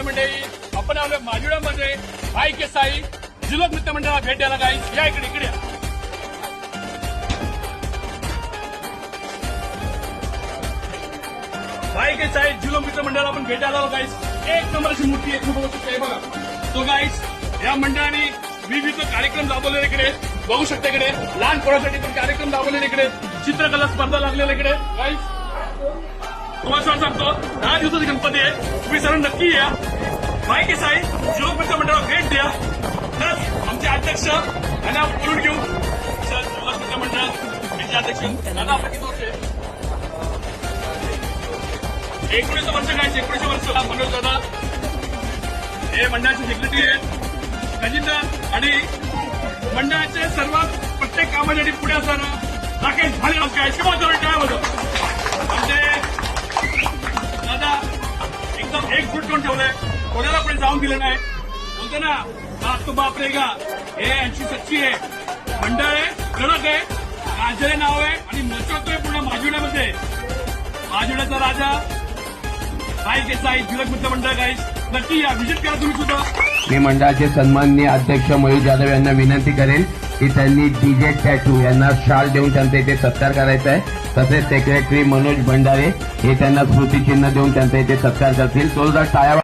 नमस्ते मंडळी, आपण आलो माजिवड्यामध्ये भाई के साई जुलक मित्र मंडळाला भेट द्यायला गाईस. या इकडे इकडे या. भाई के साई जुलक मित्र मंडळाला आपण भेट द्यायला आलो गाईस. एक नंबर अशी मूर्ती आहे, बघू शकता. हे बघा तो गाईस, या मंडळाने विविध कार्यक्रम राबवलेले इकडे बघू शकता. इकडे लहान पोरासाठी पण कार्यक्रम राबवलेले इकडे, चित्रकला स्पर्धा लागलेल्या इकडे गाईस. तुम्हाला सांगतो 10 दिवसाचा गणपती आहे, तुम्ही सर्व नक्की या. भाई के साई जुलक मित्र मंडळाला भेट द्या. तर आमचे अध्यक्ष यांना बोलून घेऊ. सर, जुलक मित्र मंडळ अध्यक्ष दादा, आपण किती वर्ष आहे? 19 वर्ष काय? 19 वर्ष. मनोज दादा हे मंडळाचे सेक्रेटरी आहेत, खजिनदार आणि मंडळाचे सर्वात प्रत्येक कामासाठी पुढे असताना राकेश भाले काय किंवा काय होतं म्हणजे दादा एकदम एक फूट करून ठेवलंय, कोणाला पण जाऊन दिलं नाही. बोलते ना बाप तो बाप रेगा, हे यांची सच्ची आहे. मंडळ आहे, कडक आहे, राजाचे नाव आहे आणि महत्वाचं आहे पूर्ण माजिवड्यामध्ये. माजिवड्याचा राजा भाई के साई जुलक मित्र मंडळ गाईस, नक्की या, व्हिजिट करा तुम्ही सुद्धा. मी मंडळाचे सन्माननीय अध्यक्ष मयूर जाधव यांना विनंती करेन की त्यांनी डीजे टॅटू यांना शाल देऊन त्यांचा इथे सत्कार करायचा आहे. तसेच सेक्रेटरी मनोज भंडारे हे त्यांना स्मृतिचिन्ह देऊन त्यांचा इथे सत्कार करतील. जोरदार टाळ्या